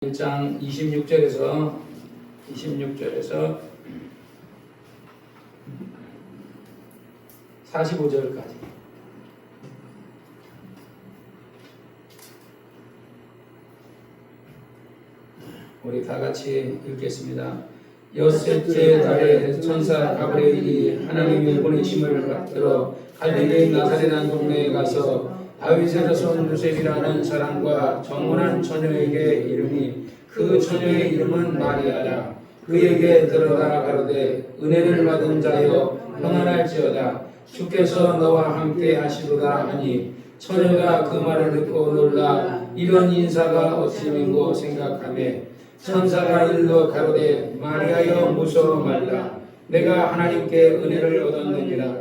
1장 26절에서 45절까지 우리 다 같이 읽겠습니다. 엿새째 달에 천사 가브리엘이 하나님의 보내심을 받들어 갈릴리 나사렛이라는 동네에 가서 다윗의 자손 요셉이라는 사람과 정혼한 처녀에게 이르니 그 처녀의 이름은 마리아라. 그에게 들어가 가로되 은혜를 받은 자여 평안할지어다. 주께서 너와 함께 하시도다 하니 처녀가 그 말을 듣고 놀라 이런 인사가 어찌민고 생각하며 천사가 일러 가로되 마리아여 무서워 말라. 내가 하나님께 은혜를 얻었느니라.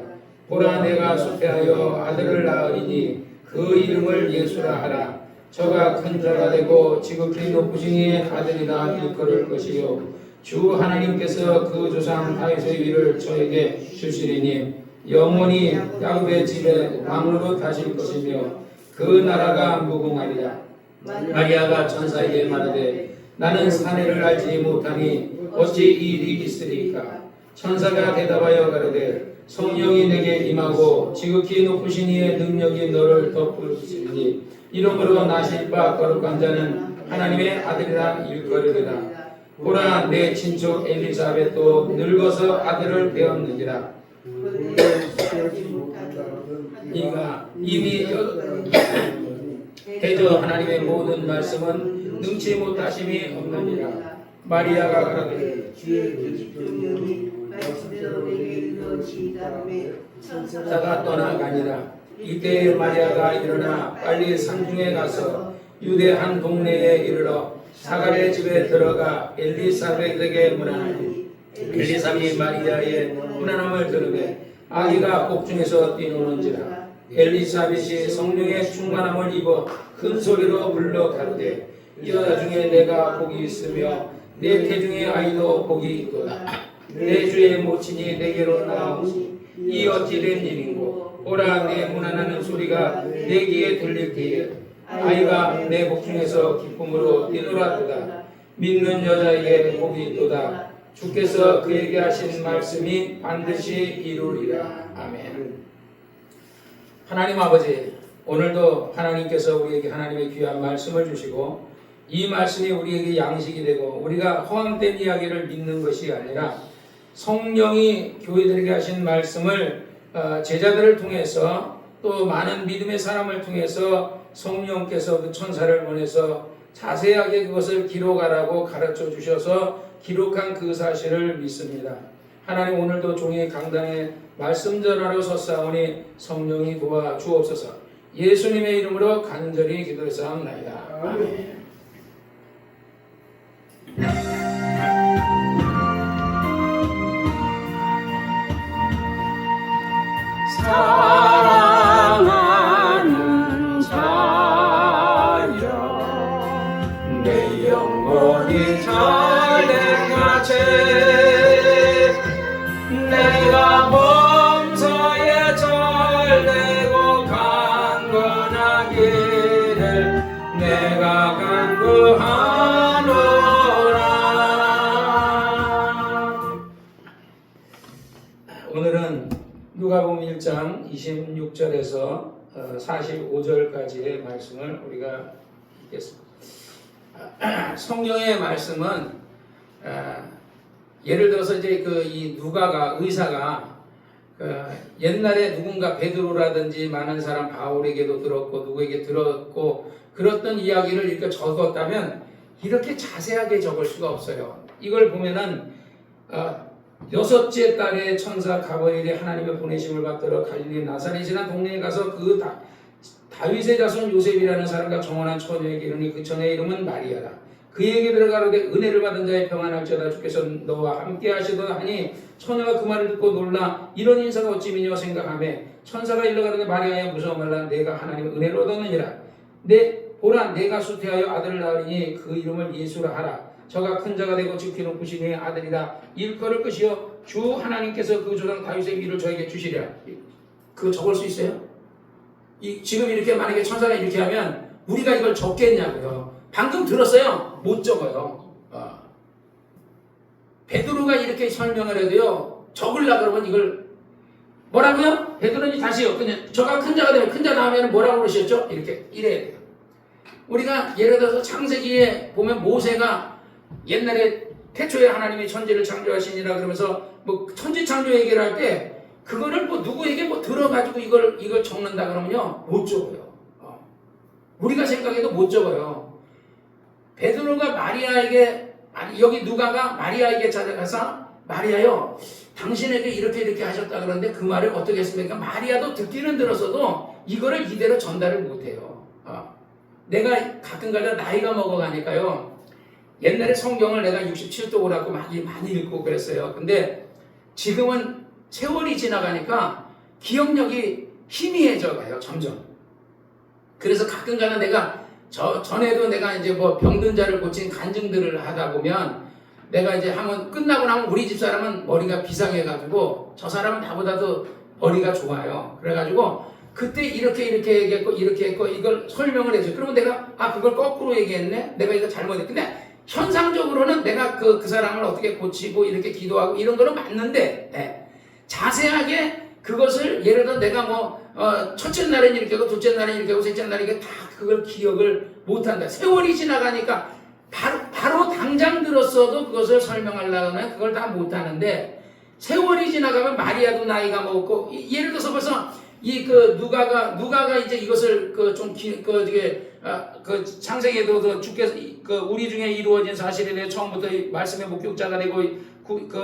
보라 내가 수태하여 아들을 낳으리니 그 이름을 예수라 하라. 저가 큰 자가 되고 지극히 높으신 이의 아들이라 일컬을 것이요 주 하나님께서 그 조상 다윗의 위를 저에게 주시리니 영원히 야곱의 집에 왕으로 다실 것이며 그 나라가 무궁하리라. 마리아가 천사에게 말하되 나는 사내를 알지 못하니 어찌 이 일이 있으리까. 천사가 대답하여 가로되 성령이 내게 임하고 지극히 높으신 이의 능력이 너를 덮으시리니 이러므로 나실 바 거룩한 자는 하나님의 아들이라 일컬으리라. 보라 내 친척 엘리사벳도 늙어서 아들을 배었느니라. 이가 이미 대저 하나님의 모든 말씀은 능치 못하심이 없느니라. 마리아가 가로되 주의 계시표명이 말씀대로 내게 이루어지이다매 천사가 떠나가니라. 이때 마리아가 일어나 빨리 산중에 가서 유대 한 동네에 이르러 사가랴의 집에 들어가 엘리사벳에게 문안하니 엘리사벳이 마리아의 문안함을 들으매 아기가 복중에서 뛰노는지라. 엘리사벳이 성령의 충만함을 입어 큰 소리로 불러 가로되 이 여자 중에 내가 복이 있으며 내 태중의 아이도 복이 있도다. 내 주의 모친이 내게로 나오니 이 어찌 된 일인고. 보라 내 문안하는 소리가 내 귀에 들릴 때에 아이가 내 복중에서 기쁨으로 뛰놀았도다. 믿는 여자에게 복이 있도다. 주께서 그에게 하신 말씀이 반드시 이루리라. 아멘. 하나님 아버지, 오늘도 하나님께서 우리에게 하나님의 귀한 말씀을 주시고 이 말씀이 우리에게 양식이 되고 우리가 허황된 이야기를 믿는 것이 아니라 성령이 교회들에게 하신 말씀을 제자들을 통해서 또 많은 믿음의 사람을 통해서 성령께서 그 천사를 보내서 자세하게 그것을 기록하라고 가르쳐 주셔서 기록한 그 사실을 믿습니다. 하나님 오늘도 종의 강단에 말씀 전하러 섰사오니 성령이 도와 주옵소서. 예수님의 이름으로 간절히 기도했사옵나이다. 아멘. 사랑하는 자여 내 영혼이 잘된같이 내가 범사에 잘되고 강건하기를 내가 간구하노라. 오늘은 누가복음 1장 26절에서 45절까지의 말씀을 우리가 읽겠습니다. 성경의 말씀은 예를 들어서 이제 이 누가가 의사가 옛날에 누군가 베드로라든지 많은 사람 바울에게도 들었고 누구에게 들었고 그랬던 이야기를 이렇게 적었다면 이렇게 자세하게 적을 수가 없어요. 이걸 보면은 여섯째 달에 천사 가브리엘이 하나님의 보내심을 받들어 갈릴리 나사렛이라는 동네에 가서 그 다윗의 자손 요셉이라는 사람과 정혼한 처녀에게 이르니 그 처녀의 이름은 마리아라. 그에게 들어가로되 은혜를 받은 자의 평안할지어다. 주께서 너와 함께 하시도다 하니 처녀가 그 말을 듣고 놀라 이런 인사가 어찌미뇨 생각하며 천사가 일러가로되 마리아여 무서워 말라. 내가 하나님의 은혜를 얻었느니라. 보라 내가 수태하여 아들을 낳으리니 그 이름을 예수라 하라. 저가 큰 자가 되고 지극히 높으신 이의 아들이라 일컬을 것이요 주 하나님께서 그 조상 다윗의 위를 저에게 주시리라. 그거 적을 수 있어요? 지금 이렇게 만약에 천사가 이렇게 하면 우리가 이걸 적겠냐고요. 방금 들었어요? 못 적어요. 베드로가 이렇게 설명을 해도요, 적으려고 그러면 이걸 뭐라고요? 베드로는 다시요. 그냥 저가 큰 자가 되면 큰 자 다음에는 뭐라고 그러셨죠? 이렇게 이래야 돼요. 우리가 예를 들어서 창세기에 보면 모세가 옛날에 태초에 하나님이 천지를 창조하시니라 그러면서 뭐 천지 창조 얘기를 할 때 그거를 뭐 누구에게 뭐 들어가지고 이걸 적는다 그러면요 못 적어요. 우리가 생각해도 못 적어요. 베드로가 마리아에게 여기 누가가 마리아에게 찾아가서 마리아요 당신에게 이렇게 하셨다 그러는데 그 말을 어떻게 했습니까? 마리아도 듣기는 들었어도 이거를 이대로 전달을 못해요. 내가 가끔가다 나이가 먹어가니까요 옛날에 성경을 내가 67쪽을 많이 읽고 그랬어요. 근데 지금은 세월이 지나가니까 기억력이 희미해져 가요 점점. 그래서 가끔가다 내가 전에도 내가 이제 뭐 병든 자를 고친 간증들을 하다 보면 내가 이제 한번 끝나고 나면 우리 집 사람은 머리가 비상해가지고 저 사람은 나보다도 머리가 좋아요. 그래가지고 그때 이렇게 얘기했고 이렇게 했고 이걸 설명을 해줘. 그러면 내가 그걸 거꾸로 얘기했네. 내가 이거 잘못했네. 근데 현상적으로는 내가 그 사람을 어떻게 고치고 이렇게 기도하고 이런 거는 맞는데 자세하게 그것을 예를 들어 내가 뭐 첫째 날은 이렇게 하고 둘째 날은 이렇게 하고 셋째 날은 이렇게 다 그걸 기억을 못한다. 세월이 지나가니까 바로 당장 들었어도 그것을 설명하려고 하면 그걸 다 못하는데 세월이 지나가면 마리아도 나이가 먹었고 예를 들어서 벌써 누가가 이제 이것을 창세기에도 주께서 우리 중에 이루어진 사실에 대해 처음부터 말씀의 목격자가 되고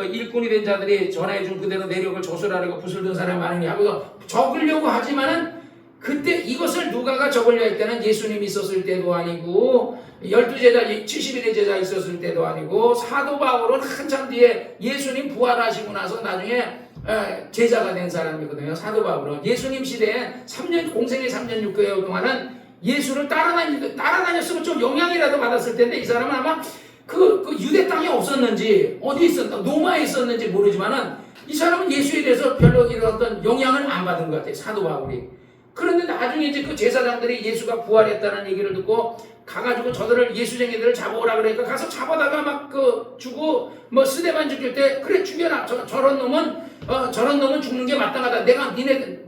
일꾼이 된 자들이 전해준 그대로 내력을 조술하려고 붓을 든 사람이 많으니 하고서 적으려고 하지만은 그때 이것을 누가가 적으려 할 때는 예수님이 있었을 때도 아니고 12제자 70일의 제자 있었을 때도 아니고 사도 바울은 한참 뒤에 예수님 부활하시고 나서 나중에 제자가 된 사람이거든요. 사도 바울은 예수님 시대에 3년 공생의 3년 6개월 동안은 예수를 따라다녔으면 좀 영향이라도 받았을 텐데 이 사람은 아마 그 유대 땅에 없었는지 어디 있었나 노마에 있었는지 모르지만은 이 사람은 예수에 대해서 별로 이런 어떤 영향을 안 받은 것 같아요. 사도 바울이. 그런데 나중에 이제 그 제사장들이 예수가 부활했다는 얘기를 듣고 가가지고 저들을 예수쟁이들을 잡아오라 그러니까 가서 잡아다가 막 주고 뭐 스데반 죽일 때 그래 죽여라 저런 놈은 죽는 게 마땅하다. 내가 니네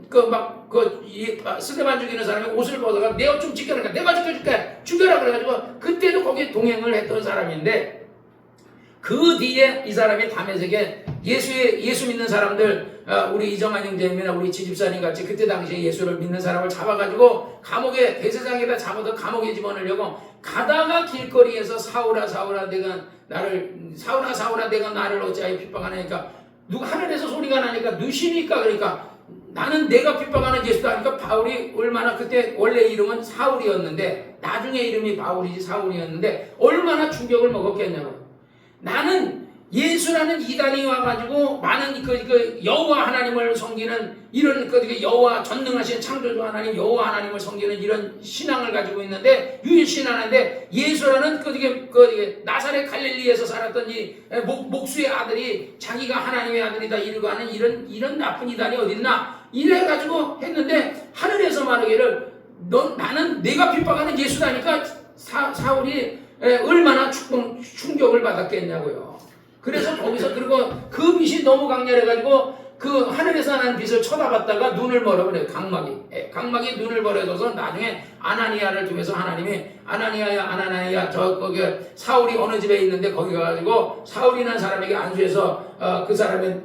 스데반 죽이는 사람이 옷을 벗어가 내 옷 좀 지켜라. 내가 지켜줄게 죽여라 그래가지고 그때도 거기에 동행을 했던 사람인데 그 뒤에 이 사람이 다메섹에 예수 믿는 사람들 우리 이정환 형제님이나 우리 지집사님 같이 그때 당시에 예수를 믿는 사람을 잡아가지고 감옥에 대제사장에다 잡아서 감옥에 집어넣으려고 가다가 길거리에서 사울아 내가 나를 어찌하여 핍박하느니까 누가 하늘에서 소리가 나니까 누시니까 그러니까 나는 내가 핍박하는 예수다 하니까 바울이 얼마나 그때 원래 이름은 사울이었는데 나중에 이름이 바울이지 사울이었는데 얼마나 충격을 먹었겠냐고. 나는 예수라는 이단이 와가지고 많은 여호와 하나님을 섬기는 이런 여호와 전능하신 창조주 하나님 여호와 하나님을 섬기는 이런 신앙을 가지고 있는데 유일신앙인데 예수라는 나사렛 갈릴리에서 살았던 이 목수의 아들이 자기가 하나님의 아들이다 이러고 하는 이런 나쁜 이단이 어딨나 이래가지고 했는데 하늘에서 말하기를 나는 내가 핍박하는 예수다니까 사울이 얼마나 충격을 받았겠냐고요. 그래서 거기서 그리고 그 빛이 너무 강렬해가지고 그 하늘에서 나는 빛을 쳐다봤다가 눈을 멀어버려요. 각막이 눈을 멀어져서 나중에 아나니아를 통해서 하나님이 아나니아야 거기 사울이 어느 집에 있는데 거기 가가지고 사울이라는 사람에게 안수해서 그 사람의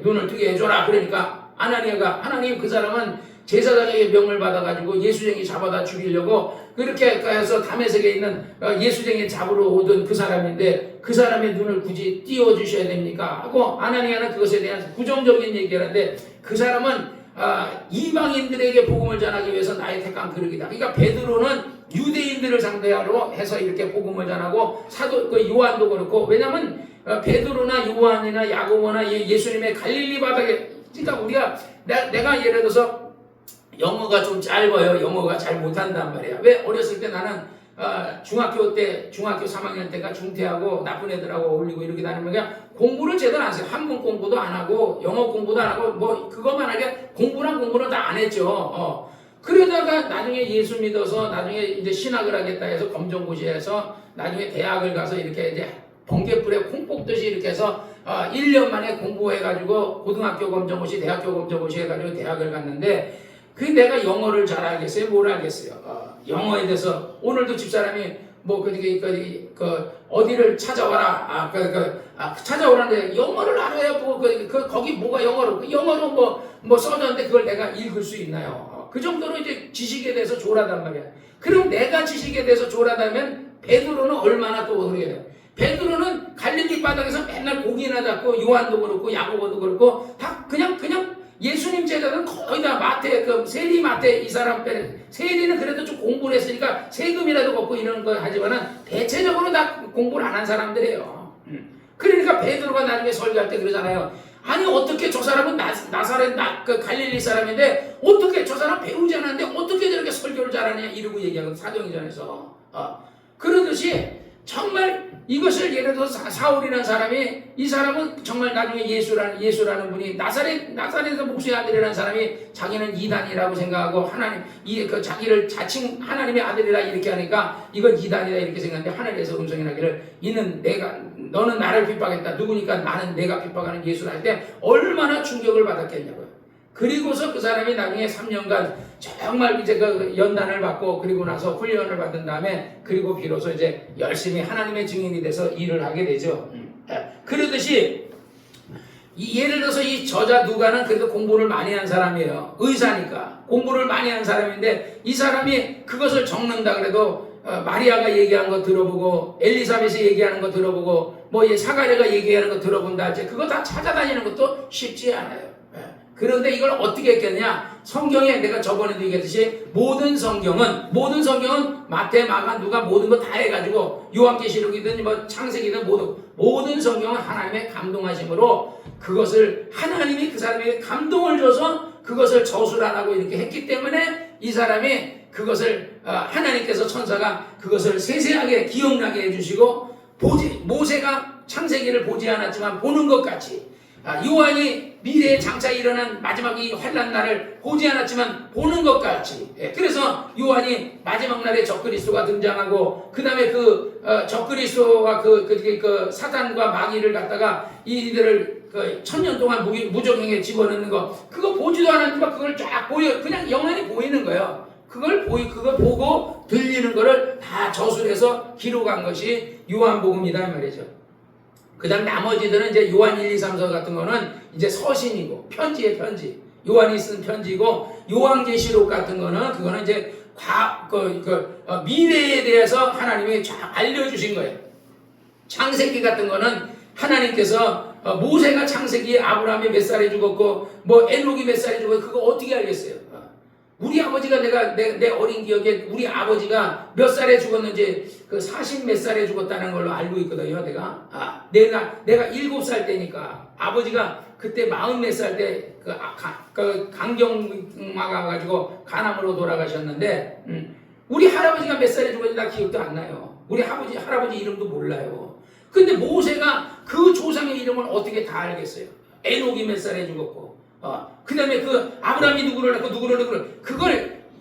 눈을 뜨게 해줘라. 그러니까 아나니아가 하나님 그 사람은 제사장에게 명을 받아가지고 예수쟁이 잡아다 죽이려고 그렇게 해서 다메섹에 있는 예수쟁이 잡으러 오던 그 사람인데 그 사람의 눈을 굳이 띄워주셔야 됩니까? 하고 아나니아는 그것에 대한 부정적인 얘기를 하는데 그 사람은 이방인들에게 복음을 전하기 위해서 나의 택한 그릇이다. 그러니까 베드로는 유대인들을 상대로 해서 이렇게 복음을 전하고 요한도 그렇고 왜냐하면 베드로나 요한이나 야고보나 예수님의 갈릴리 바닥에 그러니까 내가 예를 들어서 영어가 좀 짧아요. 영어가 잘 못한단 말이야. 왜? 어렸을 때 나는 중학교 3학년 때가 중퇴하고 나쁜 애들하고 어울리고 이렇게 다니면 공부를 제대로 안 했어요. 한문 공부도 안 하고 영어 공부도 안 하고 뭐 그것만 하게 공부는 다 안 했죠. 그러다가 나중에 예수 믿어서 나중에 이제 신학을 하겠다 해서 검정고시에서 나중에 대학을 가서 이렇게 이제 번개불에 콩 뽑듯이 이렇게 해서 1년 만에 공부해가지고 고등학교 검정고시, 대학교 검정고시 해가지고 대학을 갔는데 그 내가 영어를 잘 알겠어요? 뭘 알겠어요? 영어에 대해서 오늘도 집사람이 뭐 어디를 찾아와라. 찾아오라는데 영어를 알아야 뭐 거기 뭐가 영어로 뭐 써졌는데 그걸 내가 읽을 수 있나요? 그 정도로 이제 지식에 대해서 조라단 말이야. 그럼 내가 지식에 대해서 조라다면 베드로는 얼마나 또 그러게 돼요. 베드로는 갈릴리 바닥에서 맨날 고기나 잡고 요한도 그렇고 야고보도 그렇고 다 그냥 예수님 제자들은 거의 다 마태, 세리 마태 이 사람 빼는 세리는 그래도 좀 공부를 했으니까 세금이라도 걷고 이런 거 하지만은 대체적으로 다 공부를 안 한 사람들이에요. 그러니까 베드로가 나중에 설교할 때 그러잖아요. 아니 어떻게 저 사람은 나사렛 갈릴리 사람인데 어떻게 저 사람 배우지 않았는데 어떻게 저렇게 설교를 잘하냐 이러고 얘기하거든 사도행전에서. 그러듯이 정말 이것을 예를 들어서 사울이라는 사람이 이 사람은 정말 나중에 예수라는 분이 나사렛에서 목수의 아들이라는 사람이 자기는 이단이라고 생각하고 하나님 자기를 자칭 하나님의 아들이라 이렇게 하니까 이건 이단이다 이렇게 생각하는데 하늘에서 음성이 나기를 너는 나를 핍박했다 누구니까 나는 내가 핍박하는 예수라 할 때 얼마나 충격을 받았겠냐고요. 그리고서 그 사람이 나중에 3년간 정말 이제 그 연단을 받고 그리고 나서 훈련을 받은 다음에 그리고 비로소 이제 열심히 하나님의 증인이 돼서 일을 하게 되죠. 그러듯이 예를 들어서 이 저자 누가는 그래도 공부를 많이 한 사람이에요. 의사니까 공부를 많이 한 사람인데 이 사람이 그것을 적는다 그래도 마리아가 얘기한 거 들어보고 엘리사벳이 얘기하는 거 들어보고 뭐 사가랴가 얘기하는 거 들어본다 할지 그거 다 찾아다니는 것도 쉽지 않아요. 그런데 이걸 어떻게 했겠냐? 성경에 내가 저번에도 얘기했듯이 모든 성경은 마태, 마가, 누가 모든 거 다 해가지고 요한계시록이든 뭐 창세기든 모든 성경은 하나님의 감동하심으로 그것을 하나님이 그 사람에게 감동을 줘서 그것을 저술 안 하고 이렇게 했기 때문에 이 사람이 그것을 하나님께서 천사가 그것을 세세하게 기억나게 해주시고 모세가 창세기를 보지 않았지만 보는 것 같이 요한이 미래에 장차 일어난 마지막 이 환난 날을 보지 않았지만 보는 것 같이 그래서 요한이 마지막 날에 적그리스도가 등장하고 그 다음에 적그리스도와 그 사단과 마귀를 갖다가 이들을 1000년 동안 무적행에 집어넣는 거 그거 보지도 않았지만 그걸 쫙 그냥 영안이 보이는 거예요. 그걸 보고 들리는 거를 다 저술해서 기록한 것이 요한복음이다 말이죠. 그 다음 나머지들은 이제 요한 1, 2, 3, 4 같은 거는 이제 서신이고 편지의 편지. 요한이 쓴 편지고 요한계시록 같은 거는 그거는 이제 미래에 대해서 하나님이 쫙 알려주신 거예요. 창세기 같은 거는 하나님께서 모세가 창세기에 아브라함이 몇 살에 죽었고 뭐 에녹이 몇 살에 죽었고 그거 어떻게 알겠어요? 우리 아버지가 내 어린 기억에 우리 아버지가 몇 살에 죽었는지 40 몇 살에 죽었다는 걸로 알고 있거든요. 내가 7살 때니까 아버지가 그때 40 몇 살 때 강경마가 가지고 간암으로 돌아가셨는데 우리 할아버지가 몇 살에 죽었는지 나 기억도 안 나요. 우리 할아버지 이름도 몰라요. 근데 모세가 그 조상의 이름을 어떻게 다 알겠어요? 에녹이 몇 살에 죽었고 그 다음에 아브라함이 누구를 낳고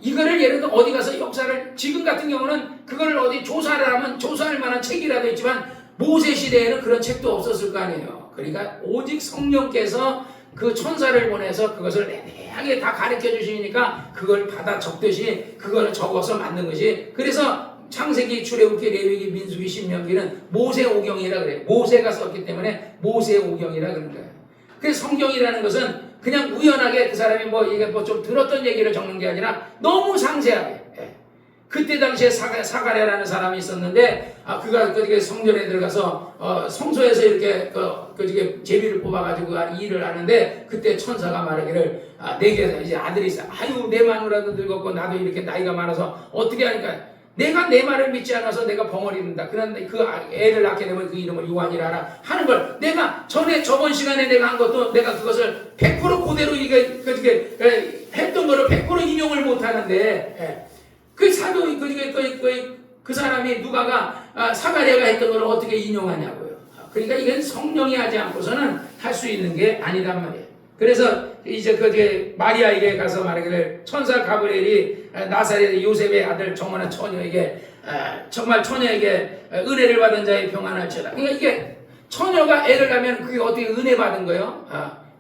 이거를 예를 들어 어디 가서 역사를 지금 같은 경우는 그걸 어디 조사를 하면 조사할 만한 책이라도 있지만 모세 시대에는 그런 책도 없었을 거 아니에요. 그러니까 오직 성령께서 그 천사를 보내서 그것을 애매하게 다 가르쳐 주시니까 그걸 받아 적듯이 그걸 적어서 만든 것이 그래서 창세기, 출애굽기, 레위기, 민수기, 신명기는 모세오경이라 그래요. 모세가 썼기 때문에 모세오경이라 그런 거예요. 그래서 성경이라는 것은 그냥 우연하게 그 사람이 이게 좀 들었던 얘기를 적는 게 아니라 너무 상세하게. 그때 당시에 사가랴라는 사람이 있었는데, 그가 성전에 들어가서, 성소에서 이렇게, 제비를 뽑아가지고 일을 하는데, 그때 천사가 말하기를, 내게 이제 아들이 있어. 아유, 내 마누라도 늙었고, 나도 이렇게 나이가 많아서, 어떻게 하니까, 내가 내 말을 믿지 않아서 내가 벙어리 된다. 그런데 그 애를 낳게 되면 그 이름을 요한이라 하라 하는 걸 내가 저번 시간에 내가 한 것도 내가 그것을 100% 그대로 했던 거를 100% 인용을 못 하는데 그 사도 그 사람이 누가가 사가랴가 했던 걸 어떻게 인용하냐고요. 그러니까 이건 성령이 하지 않고서는 할 수 있는 게 아니란 말이에요. 그래서 이제 그 마리아에게 가서 말하기를 천사 가브리엘이 나사렛 요셉의 아들 정원한 처녀에게 정말 처녀에게 은혜를 받은 자의 평안할지어다. 그러니까 이게 처녀가 애를 낳으면 그게 어떻게 은혜 받은 거예요?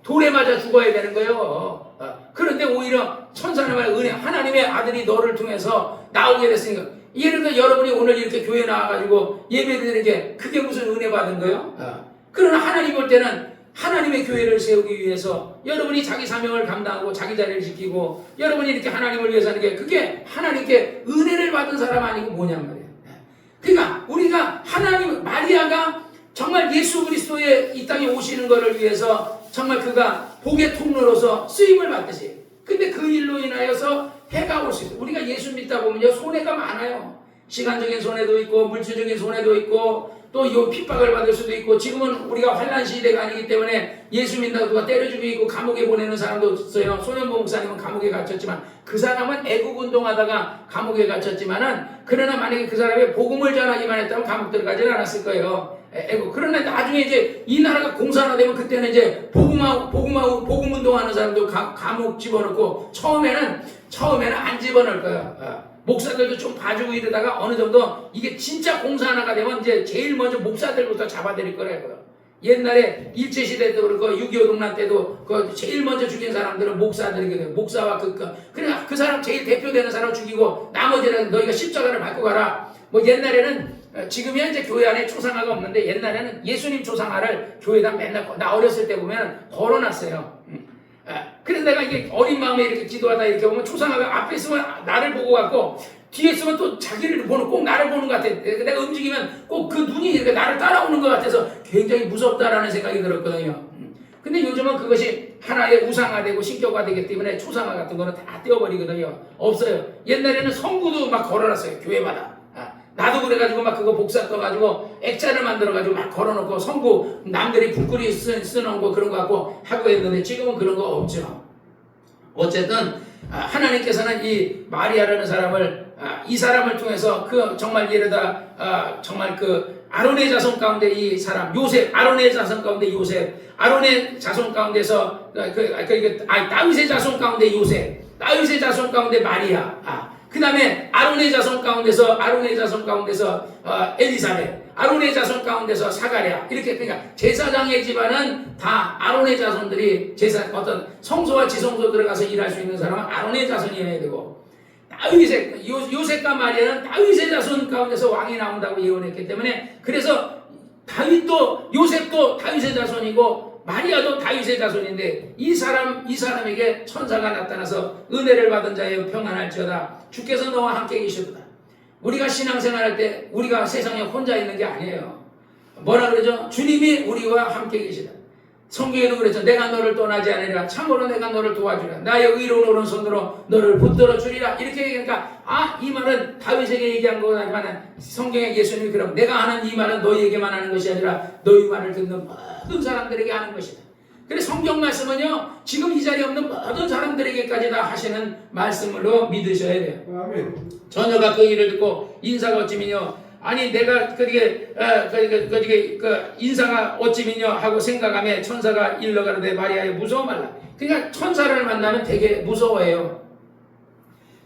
돌에 맞아 죽어야 되는 거예요. 그런데 오히려 천사는 말 은혜, 하나님의 아들이 너를 통해서 나오게 됐으니까. 예를 들어 여러분이 오늘 이렇게 교회 나와가지고 예배드리는 게 그게 무슨 은혜 받은 거예요? 그러나 하나님 볼 때는 하나님의 교회를 세우기 위해서 여러분이 자기 사명을 감당하고 자기 자리를 지키고 여러분이 이렇게 하나님을 위해서 하는 게 그게 하나님께 은혜를 받은 사람 아니고 뭐냔 말이에요. 그러니까 우리가 하나님, 마리아가 정말 예수 그리스도의 이 땅에 오시는 것을 위해서 정말 그가 복의 통로로서 쓰임을 받듯이, 근데 그 일로 인하여서 해가 올 수 있어요. 우리가 예수 믿다 보면요 손해가 많아요. 시간적인 손해도 있고 물질적인 손해도 있고 또 이 핍박을 받을 수도 있고, 지금은 우리가 환난 시대가 아니기 때문에 예수 믿는다고 누가 때려주고 있고 감옥에 보내는 사람도 있어요. 소년보 목사님은 감옥에 갇혔지만 그 사람은 애국 운동하다가 감옥에 갇혔지만은, 그러나 만약에 그 사람이 복음을 전하기만 했다면 감옥 들어가지는 않았을 거예요. 애국. 그러나 나중에 이제 이 나라가 공산화되면 그때는 이제 복음 운동하는 사람도 감옥 집어넣고, 처음에는 안 집어넣을 거예요. 목사들도 좀 봐주고 이러다가 어느 정도 이게 진짜 공산화가 되면 이제 제일 먼저 목사들부터 잡아들일 거라고요. 옛날에 일제시대 때도 그렇고 6.25 동란 때도 그 제일 먼저 죽인 사람들은 목사들이거든요. 목사와 그러니까 그 사람 제일 대표되는 사람 죽이고 나머지는 너희가 십자가를 밟고 가라. 뭐 옛날에는, 지금이야 이제 교회 안에 초상화가 없는데 옛날에는 예수님 초상화를 교회에다 맨날, 나 어렸을 때 보면 걸어놨어요. 그래서 내가 이게 어린 마음에 이렇게 기도하다 이렇게 보면 초상화가 앞에 있으면 나를 보고 갖고 뒤에 있으면 또 자기를 보는, 꼭 나를 보는 것 같아. 내가 움직이면 꼭 그 눈이 이렇게 나를 따라오는 것 같아서 굉장히 무섭다라는 생각이 들었거든요. 근데 요즘은 그것이 하나의 우상화되고 신격화되기 때문에 초상화 같은 거는 다 떼어버리거든요. 없어요. 옛날에는 성구도 막 걸어놨어요. 교회마다. 나도 그래가지고 막 그거 복사 떠가지고 액자를 만들어가지고 막 걸어놓고 성구 남들이 북글이 쓰는 거 그런 거 갖고 하고 했는데 지금은 그런 거 없죠. 어쨌든 하나님께서는 이 마리아라는 사람을, 이 사람을 통해서 그 정말 예르다 정말 그 아론의 자손 가운데 이 사람 요셉, 아론의 자손 가운데 요셉, 아론의 자손 가운데서 다윗의 자손 가운데 요셉, 다윗의 자손 가운데 마리아, 그 다음에 아론의 자손 가운데서 엘리사벳, 아론의 자손 가운데서 사가랴, 이렇게. 그러니까 제사장의 집안은 다 아론의 자손들이 어떤 성소와 지성소 들어가서 일할 수 있는 사람은 아론의 자손이어야 되고, 다윗의 요셉과 마리아는 다윗의 자손 가운데서 왕이 나온다고 예언했기 때문에, 그래서 다윗도 요셉도 다윗의 자손이고 마리아도 다윗의 자손인데 이 사람에게 천사가 나타나서 은혜를 받은 자여 평안할지어다. 주께서 너와 함께 계시도다. 우리가 신앙생활할 때 우리가 세상에 혼자 있는 게 아니에요. 뭐라 그러죠? 주님이 우리와 함께 계시다. 성경에도 그랬죠. 내가 너를 떠나지 않으리라. 참으로 내가 너를 도와주리라. 나의 의로운 오른손으로 너를 붙들어 주리라. 이렇게 얘기하니까 이 말은 다윗에게 얘기한 거지만 성경에 예수님이 그럼 내가 하는 이 말은 너희에게만 하는 것이 아니라 너희 말을 듣는 모든 사람들에게 하는 것이다. 그래서 성경 말씀은요 지금 이 자리에 없는 모든 사람들에게까지 다 하시는 말씀으로 믿으셔야 돼요. 아멘. 처녀가 그 일을 듣고 인사가 어찌미뇨, 아니 내가 그게 인사가 어찌미뇨 하고 생각하며 천사가 일러가는데 마리아여 무서워 말라. 그러니까 천사를 만나면 되게 무서워해요.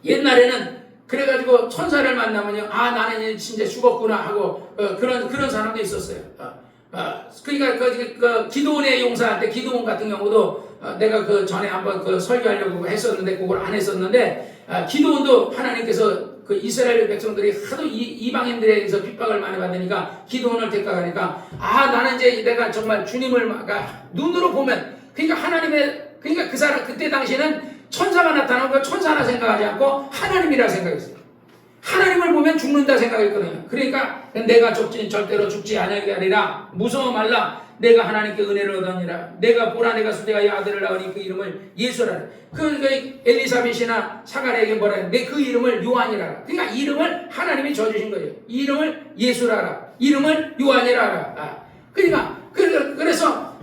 옛날에는 그래가지고 천사를 만나면요 나는 진짜 죽었구나 하고 그런 사람도 있었어요. 그러니까 기도원의 용사할 때 기도원 같은 경우도 내가 그 전에 한번 설교하려고 했었는데 그걸 안 했었는데, 기도원도 하나님께서 그 이스라엘 백성들이 하도 이방인들에게서 핍박을 많이 받으니까 기도원을 택하니까 나는 이제 내가 정말 주님을 눈으로 보면, 그러니까 그 사람 그때 당시에는 천사가 나타나는 걸 천사라 생각하지 않고 하나님이라 생각했어요. 하나님을 보면 죽는다 생각했거든요. 그러니까 내가 절대로 죽지 않을 게 아니라 무서워 말라. 내가 하나님께 은혜를 얻었니라. 내가 보라 내가 수대하여 아들을 낳으니 그 이름을 예수라라. 그 엘리사벳이나 사가랴에게 뭐라 해? 내 그 이름을 요한이라라. 그러니까 이름을 하나님이 줘주신 거예요. 이름을 예수라라. 이름을 요한이라라. 그러니까 그래서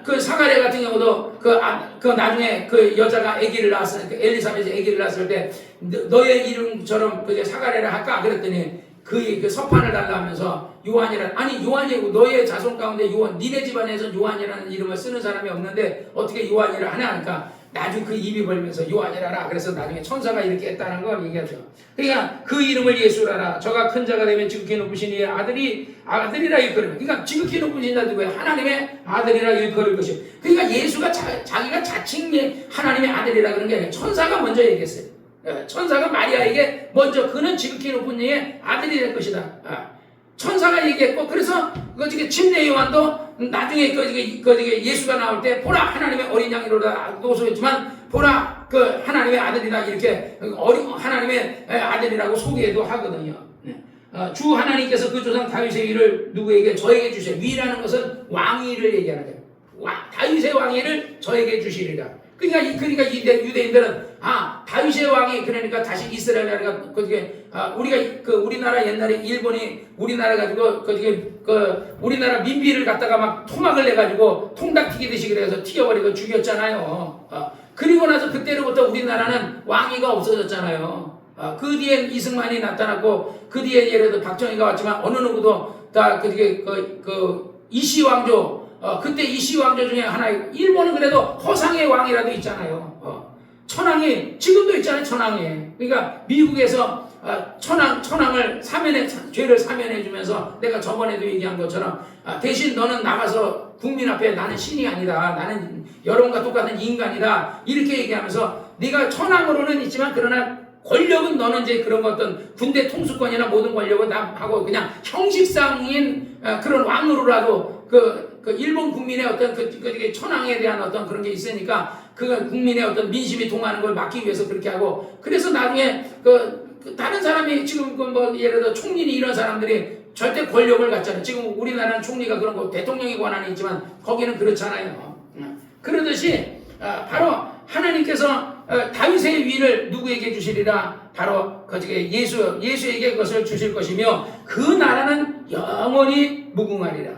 그 사가랴 같은 경우도 그 나중에 그 여자가 아기를 낳았을 때 엘리사벳이 아기를 낳았을 때 너의 이름처럼 그 사가랴를 할까 그랬더니 그 서판을 달라 하면서 요한이란, 아니 요한이고 너의 자손 가운데 요한, 니네 집안에서 요한이라는 이름을 쓰는 사람이 없는데 어떻게 요한이라 하냐 하니까 나중에 그 입이 벌면서 요한이라라. 그래서 나중에 천사가 이렇게 했다는 걸 얘기하죠. 그러니까 그 이름을 예수라라. 저가 큰 자가 되면 지극히 높으신 이의 아들이라 일컬으면, 그러니까 지극히 높으신 자도 왜 하나님의 아들이라 일컬을 것이요. 그러니까 예수가 자기가 자칭 하나님의 아들이라 그런 게 아니라 천사가 먼저 얘기했어요. 천사가 마리아에게 먼저 그는 지극히 높은 이의 아들이 될 것이다. 천사가 얘기했고, 그래서 그 침례 요한도 나중에 예수가 나올 때 보라 하나님의 어린 양이로다 노소했지만 보라 그 하나님의 아들이다 이렇게 하나님의 아들이라고 소개도 하거든요. 주 하나님께서 그 조상 다윗의 위를 누구에게? 저에게 주세요. 위라는 것은 왕위를 얘기하는 거예요. 다윗의 왕위를 저에게 주시리라. 그러니까 유대인들은 다윗의 왕이 그러니까 다시 이스라엘 나라가 우리가 우리나라 옛날에 일본이 우리나라 가지고 우리나라 민비를 갖다가 막 토막을 내 가지고 통닭 튀기듯이 그래서 튀겨버리고 죽였잖아요. 그리고 나서 그때로부터 우리나라는 왕위가 없어졌잖아요. 그 뒤엔 이승만이 나타났고 그 뒤에 예를 들어 박정희가 왔지만 어느 누구도 다 이시왕조 그때 이시왕조 중에 하나이고, 일본은 그래도 허상의 왕이라도 있잖아요. 천황이 지금도 있잖아요. 천황이. 그러니까 미국에서 천황을 죄를 사면해 주면서 내가 저번에도 얘기한 것처럼 대신 너는 나가서 국민 앞에 나는 신이 아니다, 나는 여러분과 똑같은 인간이다 이렇게 얘기하면서 네가 천황으로는 있지만 그러나 권력은 너는 이제 그런 어떤 군대 통수권이나 모든 권력은 다 하고 그냥 형식상인 그런 왕으로라도 그 일본 국민의 어떤 천황에 대한 어떤 그런 게 있으니까 그 국민의 어떤 민심이 동하는 걸 막기 위해서 그렇게 하고, 그래서 나중에 다른 사람이 지금 예를 들어 총리니 이런 사람들이 절대 권력을 갖잖아요. 지금 우리나라는 총리가 그런 거 대통령이 권한이 있지만 거기는 그렇잖아요. 그러듯이 바로 하나님께서 다윗의 위를 누구에게 주시리라? 바로 예수에게 그것을 주실 것이며 그 나라는 영원히 무궁하리라.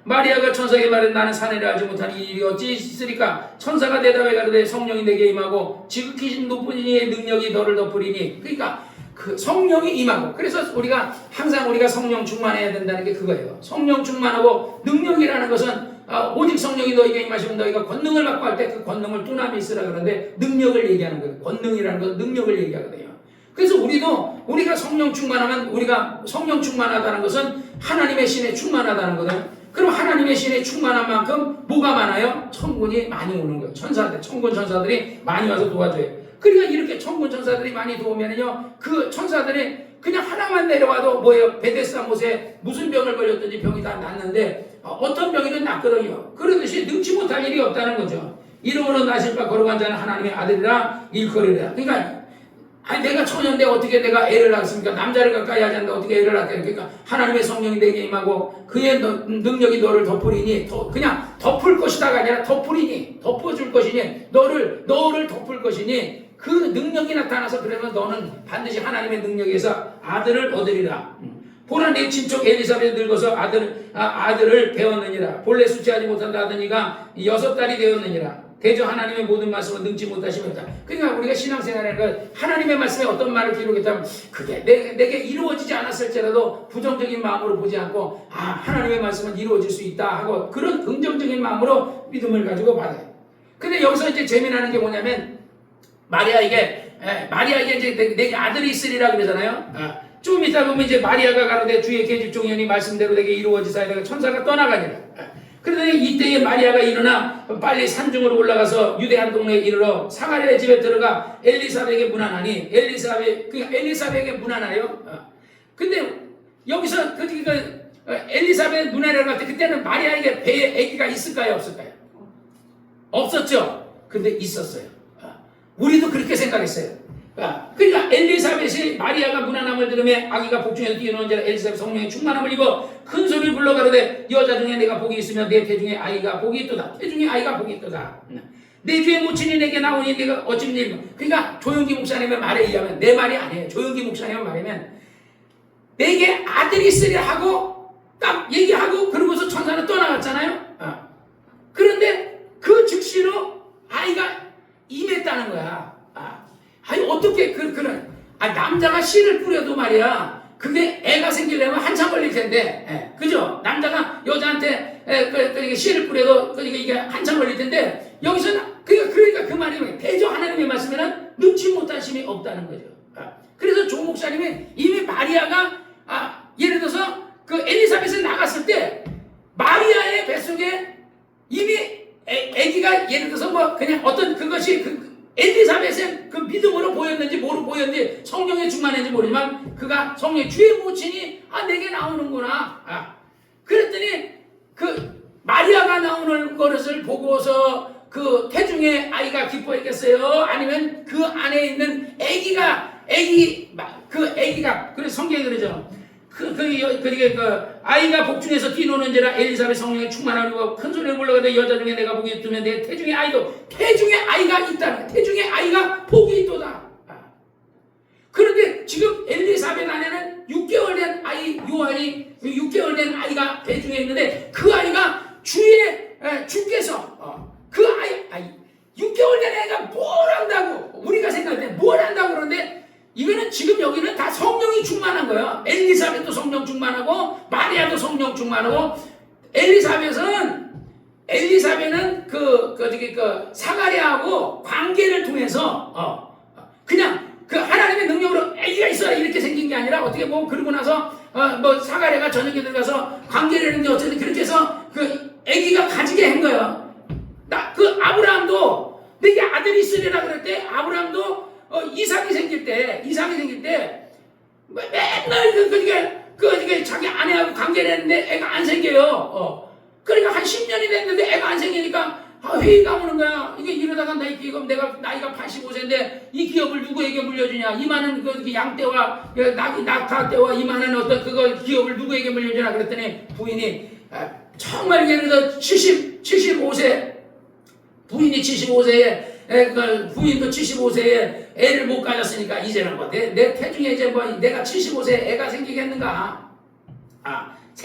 마리아가 천사에게 말해 나는 사내를 알지 못하니 이 일이 어찌 있으리까? 천사가 대답해 가로되 성령이 내게 임하고 지극히 높은 이의 능력이 너를 덮으리니. 그러니까 그 성령이 임하고, 그래서 우리가 항상 성령 충만해야 된다는 게 그거예요. 성령 충만하고 능력이라는 것은 오직 성령이 너에게 임하시면 너희가 권능을 받고 할 때 그 권능을 뚜나미 쓰라 그러는데 능력을 얘기하는 거예요. 권능이라는 것은 능력을 얘기하거든요. 그래서 우리가 성령 충만하면, 우리가 성령 충만하다는 것은 하나님의 신에 충만하다는 거거든요. 그럼 하나님의 신에 충만한 만큼 뭐가 많아요? 천군이 많이 오는 거예요. 천군 천사들이 많이 와서 도와줘요. 그러니까 이렇게 천군 천사들이 많이 도우면요, 그 천사들이 그냥 하나만 내려와도 뭐예요? 베데스다 못에 무슨 병을 걸렸든지 병이 다 낫는데 어떤 병이든 낫거든요. 그러듯이 능치 못할 일이 없다는 거죠. 이름으로 나실 바 거룩한 자는 하나님의 아들이라 일컬으리라. 그러니까 내가 처녀인데 어떻게 내가 애를 낳습니까? 남자를 가까이 하지 않는데 어떻게 애를 낳게? 그러니까 하나님의 성령이 내게 임하고 그의 능력이 너를 덮으리니, 그냥 덮을 것이다가 아니라 덮으리니, 덮어줄 것이니, 너를 덮을 것이니, 그 능력이 나타나서 그러면 너는 반드시 하나님의 능력에서 아들을 얻으리라. 보라 내 친척 엘리사벳 늙어서 아들을 배웠느니라. 본래 수치하지 못한다 하더니가 6달이 되었느니라. 대저 하나님의 모든 말씀을 능치 못하시면다. 그러니까 우리가 신앙생활에 하나님의 말씀에 어떤 말을 기록했다면 그게 내게 이루어지지 않았을지라도 부정적인 마음으로 보지 않고 하나님의 말씀은 이루어질 수 있다 하고 그런 긍정적인 마음으로 믿음을 가지고 받아요. 근데 여기서 이제 재미나는 게 뭐냐면 마리아에게 이제 내게 아들이 있으리라 그러잖아요. 좀 이따 보면 이제 마리아가 가로되 주의 계집종이니 말씀대로 내게 이루어지사야 내가 천사가 떠나가니라. 그러더니 이때에 마리아가 일어나 빨리 산중으로 올라가서 유대 한 동네에 이르러 사가랴의 집에 들어가 엘리사벳에게 문안하니, 엘리사벳에게 문안하여. 근데 여기서 엘리사벳 문안하러 갈 때 그때는 마리아에게 배에 아기가 있을까요, 없을까요? 없었죠. 근데 있었어요. 우리도 그렇게 생각했어요. 그러니까 엘리사벳이 마리아가 문안함을 들으며 아기가 복중에서 뛰어나온지라 엘리사벳 성령의 충만함을 입어 큰 소리를 불러 가로되 여자 중에 내가 복이 있으면 내 태중에 아이가 복이 있도다. 태중에 아이가 복이 있도다. 내 주의 모친이 내게 나오니 내가 어찌 일. 그러니까 조영기 목사님의 말에 의하면, 내 말이 아니에요. 조영기 목사님의 말이면 내게 아들이 있으리라 하고 딱 얘기하고 그러고서 천사는 떠나갔잖아요. 그런데 그 즉시로 아이가 임했다는 거야. 아니 어떻게 그런 남자가 씨를 뿌려도 말이야 그게 애가 생기려면 한참 걸릴 텐데, 그죠? 남자가 여자한테 씨를 뿌려도 이게 한참 걸릴 텐데, 여기서는 그러니까 그 말이 대저 하나님의 말씀에는 눈치 못하심이 없다는 거죠. 그래서 조 목사님이 이미 마리아가 예를 들어서 그 엘리사벳을 나갔을 때 마리아의 뱃속에 이미 아기가 예를 들어서 뭐 그냥 어떤 그것이 엘리사벳의 그 믿음으로 보였는지 뭐로 보였는지 성령의 충만인지 모르지만 그가 성령의 주의 모친이 내게 나오는구나. 그랬더니 그 마리아가 나오는 것을 보고서 그 태중의 아이가 기뻐했겠어요? 아니면 그 안에 있는 그 아기가 그래서 성경에 그러죠. 아이가 복중에서 뛰노는지라 엘리사벳 성령에 충만하고 큰 소리를 불러가되 여자 중에 내가 복이 있으면 내 태중의 아이가 있다. 태중의 아이가 복이 있도다. 그런데 지금 엘리사벳 안에는 6개월 된 아이 요한이 6개월 된 아이가 배중에 있는데 그 아이가 주께서 그 아이 6개월 된 애가 뭘 한다고 우리가 생각할 때 뭘 한다고 그러는데 이거는 지금 여기는 다 성령이 충만한 거예요. 엘리사벳도 성령 충만하고 마리아도 성령 충만하고 엘리사벳은 그 사가랴하고 관계를 통해서 그냥 그 하나님의 능력으로 아기가 있어야 이렇게 생긴 게 아니라 어떻게 보면 그러고 나서 뭐 사가랴가 저녁에 들어가서 관계를 했는데 어쨌든 그렇게 해서 그 아기가 가지게 한 거예요. 그 아브라함도 내게 아들이 있으리라 그럴 때 아브라함도 이삭이 생길 때 맨날 자기 아내하고 관계를 했는데 애가 안 생겨요. 그러니까 한 10년이 됐는데 애가 안 생기니까 회의가 오는 거야. 이게 이러다가 내가 나이가 85세인데 이 기업을 누구에게 물려주냐? 이 많은 그 양떼와 낙타떼와 이 많은 어떤 그거 기업을 누구에게 물려주냐? 그랬더니 부인이 정말 예를 들어 75세 부인이 75세에 부인도 75세에 애를 못 가졌으니까 이제는 뭐 내 태중에 이제 뭐 내가 75세에 애가 생기겠는가?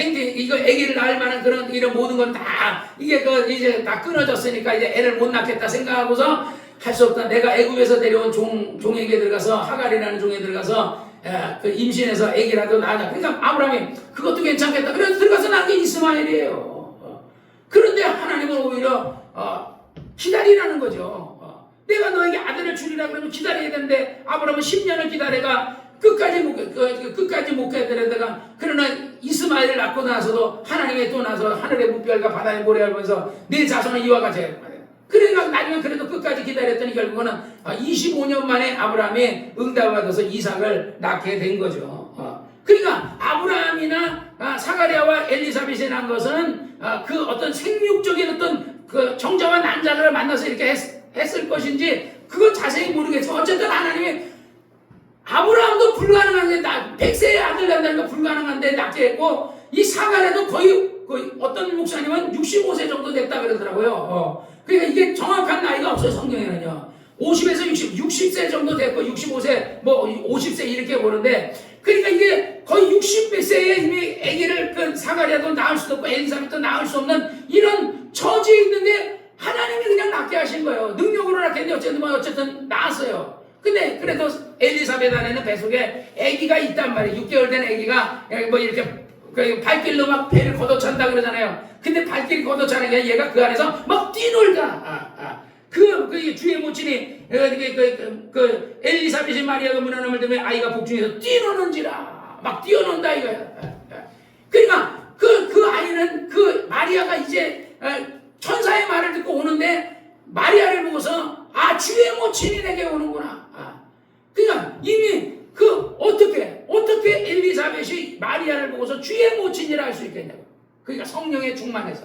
이거 아기를 낳을 만한 그런 이런 모든 건 다 이게 이제 다 끊어졌으니까 이제 애를 못 낳겠다 생각하고서 할 수 없다. 내가 애굽에서 데려온 종에게 들어가서 하갈이라는 종에 들어가서 그 임신해서 아기라도 낳자. 그러니까 아브라함이 그것도 괜찮겠다. 그래서 들어가서 낳은 게 이스마엘이에요. 그런데 하나님은 오히려 기다리라는 거죠. 내가 너에게 아들을 주리라 그러면 기다려야 되는데 아브라함은 10년을 기다려가 끝까지 못 가더라다가 그러나 이스마엘을 낳고 나서도 하나님의 또 나서 하늘의 무별과 바다의 모래를 보면서 내 자손은 이와 같이 그러니까 나중에 그래도 끝까지 기다렸더니 결국은 25년 만에 아브라함이 응답을 받아서 이삭을 낳게 된 거죠. 그러니까 아브라함이나 사가랴와 엘리사벳이 난 것은 그 어떤 생육적인 어떤 그 정자와 난자를 만나서 이렇게 했을 것인지 그건 자세히 모르겠지만 어쨌든 하나님이 아브라함도 불가능한데 100세의 아들 낳는다는 거 불가능한데 낳게 했고 이 사가랴도 거의 어떤 목사님은 65세 정도 됐다 그러더라고요. 그러니까 이게 정확한 나이가 없어요. 성경에는요. 50에서 60세 정도 됐고 65세 뭐 50세 이렇게 보는데 그러니까 이게 거의 60세에 이미 아기를 그 사가랴도 낳을 수도 없고 엘리사벳도 낳을 수 없는 이런 처지에 있는데 하나님이 그냥 낳게 하신 거예요. 능력으로 낳게 했는데 어쨌든 낳았어요. 근데 그래도 엘리사벳 안에는 뱃속에 아기가 있단 말이에요. 6개월 된 아기가 뭐 이렇게 발길로 막 배를 걷어찬다 그러잖아요. 근데 발길 걷어차는 게 얘가 그 안에서 막 뛰놀다. 그 주의 모친이 엘리사벳이 마리아가 문안함을 때문에 아이가 복중에서 뛰노는지라 막 뛰어논다 이거야. 그러니까 그 아이는 그 마리아가 이제 천사의 말을 듣고 오는데 마리아를 보고서 주의 모친이 내게 오는구나. 그러니까 이미 어떻게 엘리사벳이 마리아를 보고서 주의 모친이라 할 수 있겠냐고. 그러니까 성령에 충만해서.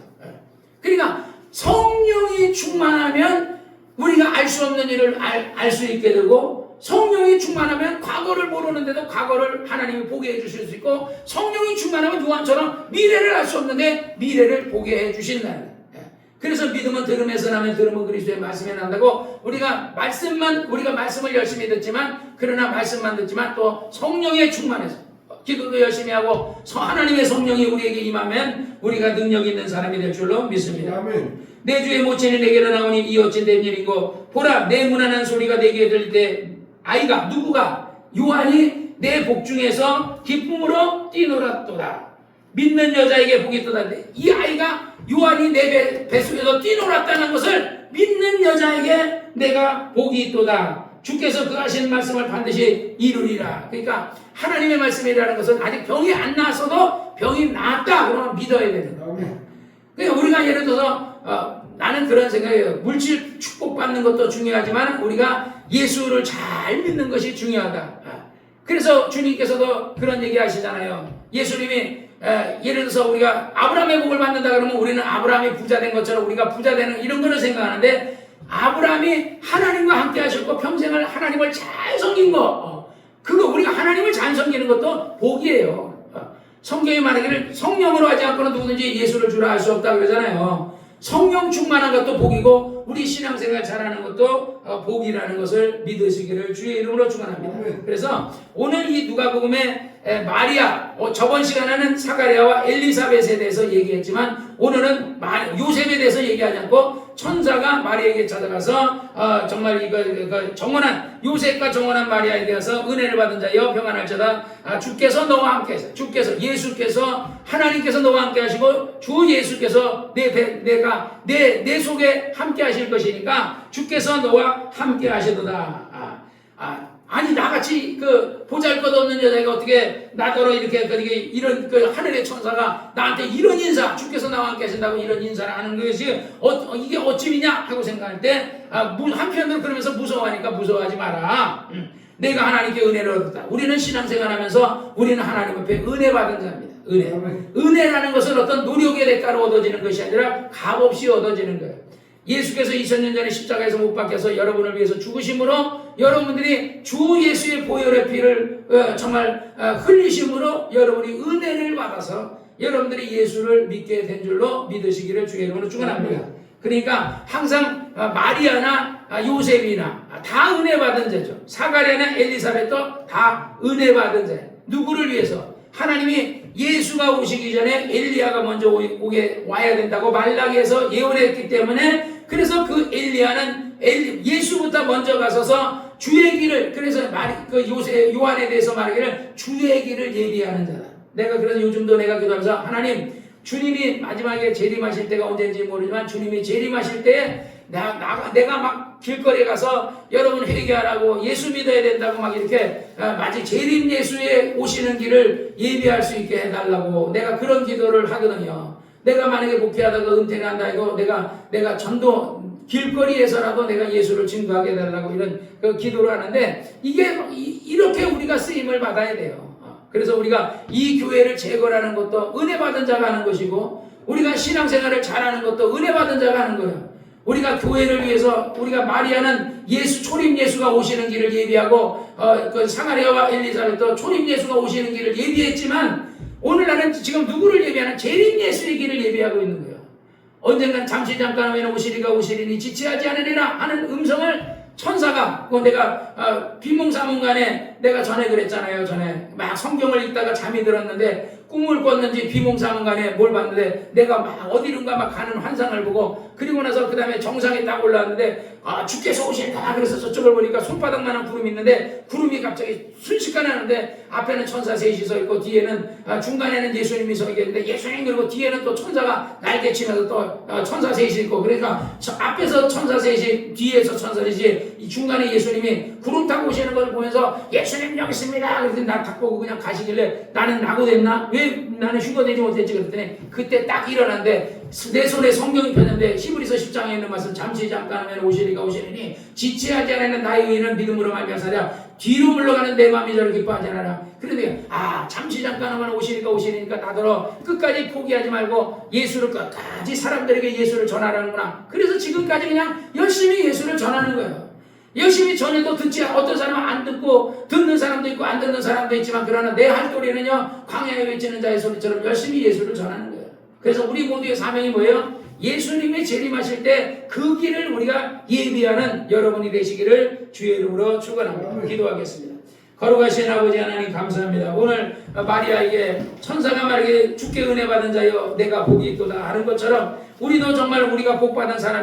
그러니까 성령이 충만하면 우리가 알 수 없는 일을 알 수 있게 되고 성령이 충만하면 과거를 모르는데도 과거를 하나님이 보게 해주실 수 있고 성령이 충만하면 요한처럼 미래를 알 수 없는데 미래를 보게 해주신다는 거예요. 그래서 믿음은 들음에서 나면 들음은 그리스도의 말씀에 난다고 우리가 말씀을 열심히 듣지만 그러나 말씀만 듣지만 또 성령에 충만해서 기도도 열심히 하고 하나님의 성령이 우리에게 임하면 우리가 능력 있는 사람이 될 줄로 믿습니다. 아멘. 내 주의 모친이 내게로 나오니 이 어찌 된 일이고 보라 내 무난한 소리가 내게 들릴 때 아이가 누구가 요한이 내 복 중에서 기쁨으로 뛰놀았도다. 믿는 여자에게 복이 있도다. 이 아이가 요한이 내 뱃속에서 뛰놀았다는 것을 믿는 여자에게 내가 복이 있도다. 주께서 그 하신 말씀을 반드시 이루리라. 그러니까 하나님의 말씀이라는 것은 아직 병이 안 나았어도 병이 나았다 그러면 믿어야 되는 거예요. 그러니까 우리가 예를 들어서 나는 그런 생각이에요. 물질 축복받는 것도 중요하지만 우리가 예수를 잘 믿는 것이 중요하다. 그래서 주님께서도 그런 얘기 하시잖아요. 예수님이 예를 들어서 우리가 아브라함의 복을 받는다 그러면 우리는 아브라함이 부자 된 것처럼 우리가 부자 되는 이런 거를 생각하는데, 아브라함이 하나님과 함께 하셨고 평생을 하나님을 잘 섬긴 거, 그거 우리가 하나님을 잘 섬기는 것도 복이에요. 성경이 말하기를 성령으로 하지 않고는 누구든지 예수를 주라 할 수 없다고 그러잖아요. 성령 충만한 것도 복이고 우리 신앙생활 잘하는 것도 복이라는 것을 믿으시기를 주의 이름으로 축원합니다. 그래서 오늘 이 누가복음의 마리아, 저번 시간에는 사가랴와 엘리사벳에 대해서 얘기했지만 오늘은 요셉에 대해서 얘기하지 않고 천사가 마리아에게 찾아가서 정말 이거 정원한 요셉과 정원한 마리아에 대해서 은혜를 받은 자여 평안할지어다. 주께서 너와 함께 하시고, 주께서 예수께서 하나님께서 너와 함께 하시고 주 예수께서 내 속에 함께 하실 것이니까 주께서 너와 함께 하시도다. 아니 나같이 그 보잘것없는 여자가 어떻게 나더러 이렇게 이런 하늘의 천사가 나한테 이런 인사, 주께서 나와 함께 하신다고 이런 인사를 하는 것이 이게 어찌미냐 하고 생각할 때 한편으로 그러면서 무서워하니까 무서워하지 마라. 내가 하나님께 은혜를 얻었다. 우리는 신앙생활하면서 우리는 하나님 앞에 은혜 받은 자입니다. 은혜라는 것은 어떤 노력의 대가로 얻어지는 것이 아니라 값없이 얻어지는 거예요. 예수께서 2000년 전에 십자가에서 못 박혀서 여러분을 위해서 죽으심으로 여러분들이 주 예수의 보혈의 피를 정말 흘리심으로 여러분이 은혜를 받아서 여러분들이 예수를 믿게 된 줄로 믿으시기를 주의 이름으로 축원합니다. 그러니까 항상 마리아나 요셉이나 다 은혜 받은 자죠. 사가랴나 엘리사벳도 다 은혜 받은 자예요. 누구를 위해서? 하나님이 예수가 오시기 전에 엘리야가 먼저 와야 된다고 말라기에서 예언했기 때문에, 그래서 그 엘리야는 예수부터 먼저 가서서 주의 길을, 그래서 요한에 대해서 말하기를 주의 길을 예비하는 자다. 내가 그래서 요즘도 내가 기도하면서 하나님, 주님이 마지막에 재림하실 때가 언제인지 모르지만 주님이 재림하실 때에 내가 막 길거리에 가서 여러분 회개하라고 예수 믿어야 된다고 막 이렇게 마치 재림 예수의 오시는 길을 예비할 수 있게 해달라고 내가 그런 기도를 하거든요. 내가 만약에 목회하다가 은퇴를 한다 이거 내가 전도 길거리에서라도 내가 예수를 증거하게 해달라고 이런 기도를 하는데, 이렇게 우리가 쓰임을 받아야 돼요. 그래서 우리가 이 교회를 재건하는 것도 은혜 받은 자가 하는 것이고, 우리가 신앙생활을 잘하는 것도 은혜 받은 자가 하는 거예요. 우리가 교회를 위해서 우리가 마리아는 초림 예수가 오시는 길을 예비하고 사가랴와 엘리사벳도 초림 예수가 오시는 길을 예비했지만, 오늘날은 지금 누구를 예비하는? 재림 예수의 길을 예비하고 있는 거예요. 언젠간 잠시 잠깐 하면 오시리니 지체하지 않으리라 하는 음성을 천사가, 내가 비몽사몽간에 내가 전에 그랬잖아요. 전에 막 성경을 읽다가 잠이 들었는데 꿈을 꿨는지 비몽사몽간에 뭘 봤는데 내가 막 어디론가 막 가는 환상을 보고, 그리고 나서 그 다음에 정상에 딱 올라왔는데 주께서 오신다. 그래서 저쪽을 보니까 손바닥만한 구름이 있는데 구름이 갑자기 순식간에 하는데 앞에는 천사 셋이 서 있고 뒤에는 중간에는 예수님이 서 있는데 예수님, 그리고 뒤에는 또 천사가 날개치면서 또 천사 셋이 있고, 그러니까 앞에서 천사 셋이 뒤에서 천사 셋이 이 중간에 예수님이 구름 타고 오시는 걸 보면서 예수님 여기 있습니다. 그랬더니 나 딱 보고 그냥 가시길래 나는 낙오됐나? 왜 나는 휴거되지 못했지? 그랬더니 그때 딱 일어났는데 내 손에 성경이 펴졌는데 히브리서 10장에 있는 말씀, 잠시 잠깐 하면 오시리니 지체하지 않는 나의 의인은 믿음으로 말미암아 뒤로 물러가는 내 마음이 저를 기뻐하지 않아라. 그런데 잠시 잠깐 하면 오시니까 나더러 끝까지 포기하지 말고 예수를 끝까지 사람들에게 예수를 전하라는구나. 그래서 지금까지 그냥 열심히 예수를 전하는 거예요. 열심히 전해도 어떤 사람은 안 듣고 듣는 사람도 있고 안 듣는 사람도 있지만, 그러나 내 할도리는요 광야에 외치는 자의 소리처럼 열심히 예수를 전하는 거예요. 그래서 우리 모두의 사명이 뭐예요? 예수님이 재림하실 때 그 길을 우리가 예비하는 여러분이 되시기를 주의 이름으로 축원합니다. 기도하겠습니다. 거룩하신 아버지 하나님 감사합니다. 오늘 마리아에게 천사가 말하기를 주께 은혜 받은 자여 내가 복이 있도다 하는 것처럼 우리도 정말 우리가 복 받은 사람